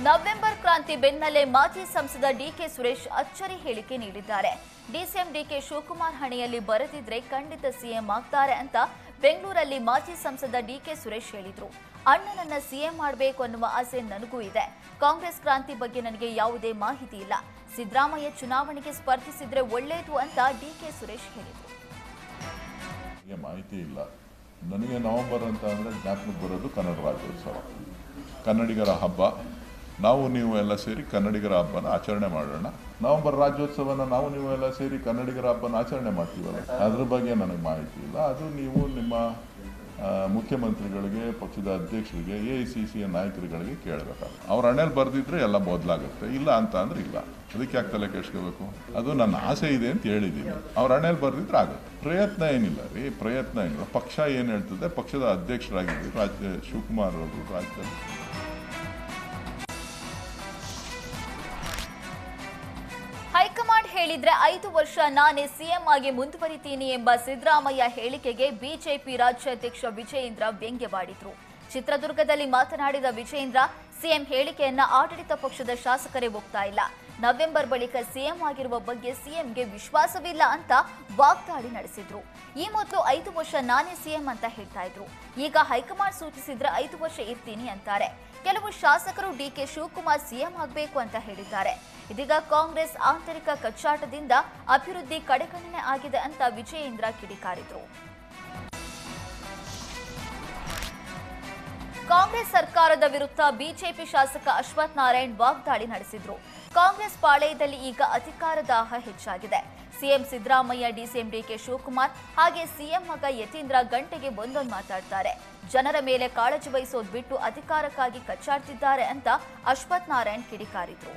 November ಕ್ರಾಂತಿ ಬೆನ್ನಲ್ಲೇ ಮಾಜಿ ಸಂಸದ ಡಿಕೆ ಸುರೇಶ್ ಅಚ್ಚರಿ ಹೇಳಿಕೆ ನೀಡಿದ್ದಾರೆ. ಡಿಸಿಎಂ ಡಿಕೆ ಶಿವಕುಮಾರ್ ಹಣೆಯಲ್ಲಿ ಬರೆದಿದ್ರೆ ಖಂಡಿತ ಸಿಎಂ ಆಗ್ತಾರೆ ಅಂತ ಬೆಂಗಳೂರಲ್ಲಿ ಮಾಜಿ ಸಂಸದ ಡಿಕೆ ಸುರೇಶ್ ಹೇಳಿದ್ರು. ಅಣ್ಣನನ್ನ ಸಿಎಂ ಮಾಡಬೇಕು ಅನ್ನುವ ಆಸೆ ನನಗೂ ಇದೆ. ಕಾಂಗ್ರೆಸ್ ಕ್ರಾಂತಿ ಬಗ್ಗೆ ನನಗೆ ಯಾವುದೇ ಮಾಹಿತಿ ಇಲ್ಲ. ಸಿದ್ದರಾಮಯ್ಯ ಚುನಾವಣೆಗೆ ಸ್ಪರ್ಧಿಸಿದ್ರೆ ಒಳ್ಳೆಯದು ಅಂತ ಡಿಕೆ ಸುರೇಶ್ ಹೇಳಿದ್ರು. ಮಾಹಿತಿ ಇಲ್ಲ. ನನಗೆ ನವೆಂಬರ್ ಅಂತ ಅಂದರೆ ಜ್ಞಾಪಕಕ್ಕೆ ಬರೋದು ಕನ್ನಡ ರಾಜ್ಯೋತ್ಸವ, ಕನ್ನಡಿಗರ ಹಬ್ಬ. ನಾವು ನೀವು ಎಲ್ಲ ಸೇರಿ ಕನ್ನಡಿಗರ ಹಬ್ಬನ ಆಚರಣೆ ಮಾಡೋಣ. ನವೆಂಬರ್ ರಾಜ್ಯೋತ್ಸವನ ನಾವು ನೀವು ಎಲ್ಲ ಸೇರಿ ಕನ್ನಡಿಗರ ಹಬ್ಬನ ಆಚರಣೆ ಮಾಡ್ತೀವಲ್ಲ, ಅದ್ರ ಬಗ್ಗೆ ನನಗೆ ಮಾಹಿತಿ ಇಲ್ಲ. ಅದು ನೀವು ನಿಮ್ಮ ಮುಖ್ಯಮಂತ್ರಿಗಳಿಗೆ, ಪಕ್ಷದ ಅಧ್ಯಕ್ಷರಿಗೆ, AICC ನಾಯಕರುಗಳಿಗೆ ಕೇಳಬೇಕಾಗುತ್ತೆ. ಅವ್ರ ಹಣೆಯಲ್ಲಿ ಬರೆದಿದ್ರೆ ಎಲ್ಲ ಬದಲಾಗುತ್ತೆ, ಇಲ್ಲ ಅಂತ ಅಂದ್ರೆ ಇಲ್ಲ. ಅದಕ್ಕೆ ಯಾಕೆ ತಲೆ ಕೆಡಿಸ್ಕೋಬೇಕು? ಅದು ನನ್ನ ಆಸೆ ಇದೆ ಅಂತ ಹೇಳಿದ್ದೀನಿ. ಅವ್ರ ಹಣೆಯಲ್ಲಿ ಬರೆದಿದ್ರೆ ಆಗುತ್ತೆ. ಪ್ರಯತ್ನ ಏನಿಲ್ಲ ರೀ, ಪ್ರಯತ್ನ ಏನಿಲ್ಲ. ಪಕ್ಷ ಏನು ಹೇಳ್ತದೆ, ಪಕ್ಷದ ಅಧ್ಯಕ್ಷರಾಗಿದ್ದರು ಶಿವಕುಮಾರ್ ಅವರು ರಾಜ್ಯದಲ್ಲಿ. ಹೈಕಮಾಂಡ್ ಹೇಳಿದ್ರೆ 5 ವರ್ಷ ನಾನೇ ಸಿಎಂ ಆಗಿ ಮುಂದುವರಿತೀನಿ ಎಂಬ ಸಿದ್ದರಾಮಯ್ಯ ಹೇಳಿಕೆಗೆ ಬಿಜೆಪಿ ರಾಜ್ಯಾಧ್ಯಕ್ಷ ವಿಜಯೇಂದ್ರ ವ್ಯಂಗ್ಯವಾಡಿದ್ರು. ಚಿತ್ರದುರ್ಗದಲ್ಲಿ ಮಾತನಾಡಿದ ವಿಜಯೇಂದ್ರ, ಸಿಎಂ ಹೇಳಿಕೆಯನ್ನ ಆಡಳಿತ ಪಕ್ಷದ ಶಾಸಕರೇ ಒಪ್ತಾ ಇಲ್ಲ. ನವೆಂಬರ್ ಬಳಿಕ ಸಿಎಂ ಆಗಿರುವ ಬಗ್ಗೆ ಸಿಎಂಗೆ ವಿಶ್ವಾಸವಿಲ್ಲ ಅಂತ ವಾಗ್ದಾಳಿ ನಡೆಸಿದ್ರು. ಈ ಮೊದಲು 5 ವರ್ಷ ನಾನೇ ಸಿಎಂ ಅಂತ ಹೇಳ್ತಾ ಇದ್ರು. ಈಗ ಹೈಕಮಾಂಡ್ ಸೂಚಿಸಿದ್ರೆ 5 ವರ್ಷ ಇರ್ತೀನಿ ಅಂತಾರೆ. ಕೆಲವು ಶಾಸಕರು ಡಿಕೆ ಶಿವಕುಮಾರ್ ಸಿಎಂ ಆಗಬೇಕು ಅಂತ ಹೇಳಿದ್ದಾರೆ. ಇದೀಗ ಕಾಂಗ್ರೆಸ್ ಆಂತರಿಕ ಕಚ್ಚಾಟದಿಂದ ಅಭಿವೃದ್ಧಿ ಕಡೆಗಣನೆ ಆಗಿದೆ ಅಂತ ವಿಜಯೇಂದ್ರ ಕಿಡಿಕಾರಿದ್ರು. ಕಾಂಗ್ರೆಸ್ ಸರ್ಕಾರದ ವಿರುದ್ಧ ಬಿಜೆಪಿ ಶಾಸಕ ಅಶ್ವಥ್ ನಾರಾಯಣ್ ವಾಗ್ದಾಳಿ ನಡೆಸಿದ್ರು. ಕಾಂಗ್ರೆಸ್ ಪಾಳೆಯದಲ್ಲಿ ಈಗ ಅಧಿಕಾರ ದಾಹ ಹೆಚ್ಚಾಗಿದೆ. ಸಿಎಂ ಸಿದ್ದರಾಮಯ್ಯ, ಡಿಸಿಎಂ ಡಿಕೆ ಶಿವಕುಮಾರ್ ಹಾಗೆ ಸಿಎಂ ಮಗ ಯತೀಂದ್ರ ಗಂಟೆಗೆ ಒಂದೊಂದು ಮಾತಾಡ್ತಾರೆ. ಜನರ ಮೇಲೆ ಕಾಳಜಿ ವಹಿಸೋದು ಬಿಟ್ಟು ಅಧಿಕಾರಕ್ಕಾಗಿ ಕಚ್ಚಾಡ್ತಿದ್ದಾರೆ ಅಂತ ಅಶ್ವಥ್ ನಾರಾಯಣ್ ಕಿಡಿಕಾರಿದ್ರು.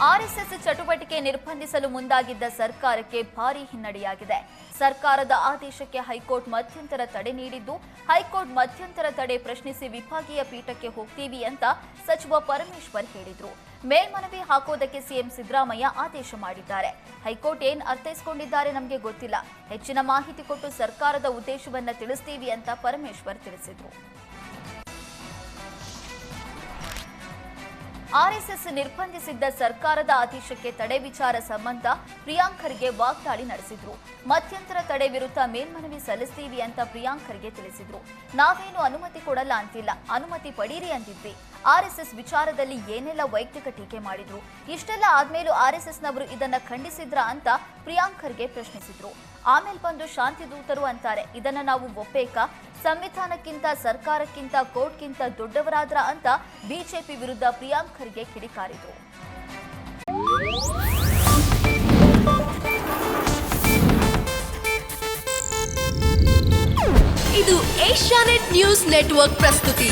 ಆರ್ಎಸ್ಎಸ್ ಚಟುವಟಿಕೆ ನಿರ್ಬಂಧಿಸಲು ಮುಂದಾಗಿದ್ದ ಸರ್ಕಾರಕ್ಕೆ ಭಾರೀ ಹಿನ್ನಡೆಯಾಗಿದೆ. ಸರ್ಕಾರದ ಆದೇಶಕ್ಕೆ ಹೈಕೋರ್ಟ್ ಮಧ್ಯಂತರ ತಡೆ ನೀಡಿದ್ದು, ಹೈಕೋರ್ಟ್ ಮಧ್ಯಂತರ ತಡೆ ಪ್ರಶ್ನಿಸಿ ವಿಭಾಗೀಯ ಪೀಠಕ್ಕೆ ಹೋಗ್ತೀವಿ ಅಂತ ಸಚಿವ ಪರಮೇಶ್ವರ್ ಹೇಳಿದ್ರು. ಮೇಲ್ಮನವಿ ಹಾಕೋದಕ್ಕೆ ಸಿಎಂ ಸಿದ್ದರಾಮಯ್ಯ ಆದೇಶ ಮಾಡಿದ್ದಾರೆ. ಹೈಕೋರ್ಟ್ ಏನ್ ಅರ್ಥೈಸಿಕೊಂಡಿದ್ದಾರೆ ನಮಗೆ ಗೊತ್ತಿಲ್ಲ. ಹೆಚ್ಚಿನ ಮಾಹಿತಿ ಕೊಟ್ಟು ಸರ್ಕಾರದ ಉದ್ದೇಶವನ್ನ ತಿಳಿಸ್ತೀವಿ ಅಂತ ಪರಮೇಶ್ವರ್ ತಿಳಿಸಿದ್ರು. ಆರ್ಎಸ್ಎಸ್ ನಿರ್ಬಂಧಿಸಿದ್ದ ಸರ್ಕಾರದ ಆದೇಶಕ್ಕೆ ತಡೆ ವಿಚಾರ ಸಂಬಂಧ ಪ್ರಿಯಾಂಕ್ ಖರ್ಗೆ ವಾಗ್ದಾಳಿ ನಡೆಸಿದ್ರು. ಮಧ್ಯಂತರ ತಡೆ ವಿರುದ್ಧ ಮೇಲ್ಮನವಿ ಸಲ್ಲಿಸ್ತೀವಿ ಅಂತ ಪ್ರಿಯಾಂಕ್ ಖರ್ಗೆ ತಿಳಿಸಿದ್ರು. ನಾವೇನು ಅನುಮತಿ ಕೊಡಲ್ಲ ಅಂತಿಲ್ಲ, ಅನುಮತಿ ಪಡೀರಿ ಅಂತಿದ್ವಿ. ಆರ್ಎಸ್ಎಸ್ ವಿಚಾರದಲ್ಲಿ ಏನೆಲ್ಲ ವೈಯಕ್ತಿಕ ಟೀಕೆ ಮಾಡಿದ್ರು, ಇಷ್ಟೆಲ್ಲ ಆದ್ಮೇಲೂ ಆರ್ಎಸ್ಎಸ್ನವರು ಇದನ್ನ ಖಂಡಿಸಿದ್ರ ಅಂತ ಪ್ರಿಯಾಂಕ್ ಖರ್ಗೆ ಪ್ರಶ್ನಿಸಿದ್ರು. ಆಮೇಲೆ ಬಂದು ಶಾಂತಿ ದೂತರು ಅಂತಾರೆ. ಇದನ್ನ ನಾವು ಒಪ್ಪೇಕ? ಸಂವಿಧಾನಕ್ಕಿಂತ, ಸರ್ಕಾರಕ್ಕಿಂತ, ಕೋರ್ಟ್ಗಿಂತ ದೊಡ್ಡವರಾದ್ರ ಅಂತ ಬಿಜೆಪಿ ವಿರುದ್ಧ ಪ್ರಿಯಾಂಕ್ ಖರ್ಗೆ ಕಿಡಿಕಾರಿದ್ರು. ಇದು ಏಷ್ಯಾನೆಟ್ ನ್ಯೂಸ್ ನೆಟ್ವರ್ಕ್ ಪ್ರಸ್ತುತಿ.